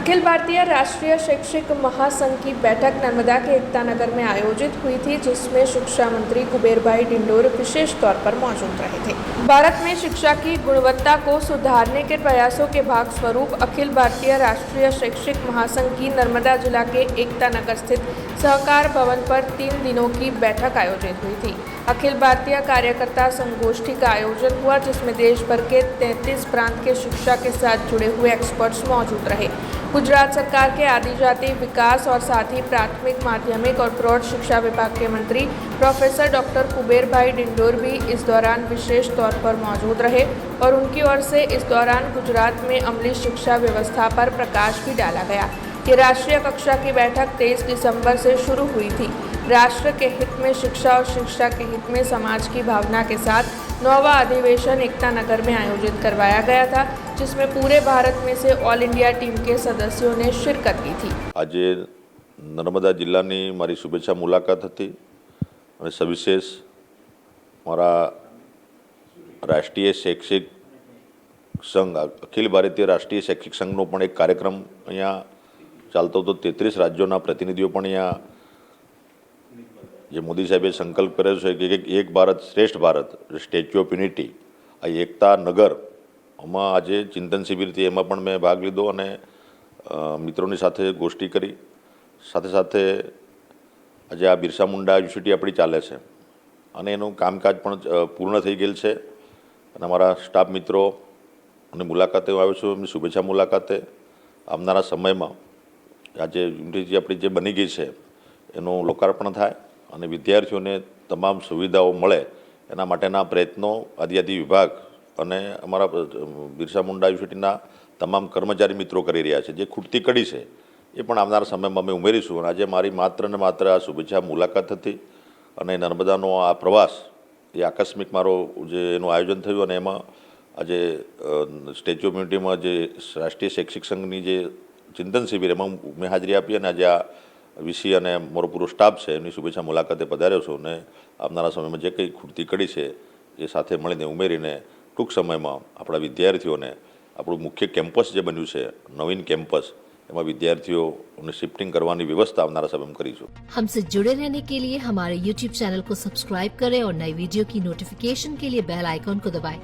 अखिल भारतीय राष्ट्रीय शैक्षिक महासंघ की बैठक नर्मदा के एकता नगर में आयोजित हुई थी, जिसमें शिक्षा मंत्री कुबेर भाई डिंडोर विशेष तौर पर मौजूद रहे थे। भारत में शिक्षा की गुणवत्ता को सुधारने के प्रयासों के भाग स्वरूप अखिल भारतीय राष्ट्रीय शैक्षिक महासंघ की नर्मदा जिला के एकता नगर स्थित सहकार भवन पर 3 दिनों की बैठक आयोजित हुई थी। अखिल भारतीय कार्यकर्ता संगोष्ठी का आयोजन हुआ, जिसमें देश भर के 33 प्रांत के शिक्षा के साथ जुड़े हुए एक्सपर्ट्स मौजूद रहे। गुजरात सरकार के आदिजाति विकास और साथ ही प्राथमिक, माध्यमिक और प्रौढ़ शिक्षा विभाग के मंत्री प्रोफेसर डॉक्टर कुबेर भाई डिंडोर भी इस दौरान विशेष तौर पर मौजूद रहे और उनकी ओर से इस दौरान गुजरात में अमली शिक्षा व्यवस्था पर प्रकाश भी डाला गया। ये राष्ट्रीय कक्षा की बैठक 23 दिसंबर से शुरू हुई थी। राष्ट्र के हित में शिक्षा और शिक्षा के हित में समाज की भावना के साथ 9वां अधिवेशन एकता नगर में आयोजित करवाया गया था, जिसमें पूरे भारत में से ऑल इंडिया टीम के सदस्यों ने शिरकत की थी। आज नर्मदा जिल्लाની મારી શુભેચ્છા મુલાકાત હતી અને સવિશેષ મારા રાષ્ટ્રીય શૈક્ષિક સંઘ અખિલ ભારતીય રાષ્ટ્રીય શૈક્ષિક સંઘનો પણ એક કાર્યક્રમ અહીંયા ચાલતો હતો। 33 રાજ્યોના પ્રતિનિધિઓ પણ અહીંયા જે મોદી સાહેબે સંકલ્પ કર્યો છે કે એક ભારત શ્રેષ્ઠ ભારત સ્ટેચ્યુ ઓફ યુનિટી આ એકતા નગરમાં આજે ચિંતન શિબિરથી એમાં પણ મેં ભાગ લીધો અને મિત્રોની સાથે ગોષ્ઠી કરી। સાથે સાથે આજે આ બિરસા મુંડા યુનિવર્સિટી આપણી ચાલે છે અને એનું કામકાજ પણ પૂર્ણ થઈ ગયેલ છે અને અમારા સ્ટાફ મિત્રો અને મુલાકાતે હું આવ્યો છું, એમની શુભેચ્છા મુલાકાતે આવનારા સમયમાં આજે યુનિવર્સિટી આપણી જે બની ગઈ છે એનું લોકાર્પણ થાય અને વિદ્યાર્થીઓને તમામ સુવિધાઓ મળે એના માટેના પ્રયત્નો આદિજાતિ વિભાગ અને અમારા બિરસા મુંડા યુનિવર્સિટીના તમામ કર્મચારી મિત્રો કરી રહ્યા છે। જે ખૂટતી કડી છે એ પણ આવનારા સમયમાં અમે ઉમેરીશું અને આજે મારી માત્ર ને માત્ર આ શુભેચ્છા મુલાકાત હતી અને નર્મદાનો આ પ્રવાસ એ આકસ્મિક મારો જે એનું આયોજન થયું અને એમાં આજે સ્ટેચ્યુ ઓફ યુનિટીમાં જે રાષ્ટ્રીય શૈક્ષિક સંઘની જે ચિંતન શિબિર એમાં મેં હાજરી આપી અને આજે આ વીસી અને મારો પૂરો સ્ટાફ છે એમની શુભેચ્છા મુલાકાતે પધાર્યો છું અને આવનારા સમયમાં જે કંઈ ખૂટતી કડી છે એ સાથે મળીને ઉમેરીને ટૂંક સમયમાં આપણા વિદ્યાર્થીઓને આપણું મુખ્ય કેમ્પસ જે બન્યું છે નવીન કેમ્પસ એમાં વિદ્યાર્થીઓને શિફ્ટિંગ કરવાની વ્યवस्था આવનારા સમયમાં કરીશું। हमसे जुड़े रहने के लिए हमारे YouTube चैनल को सब्सक्राइब करें और नई वीडियो की नोटिफिकेशन के लिए बेल आइकॉन को दबाएं।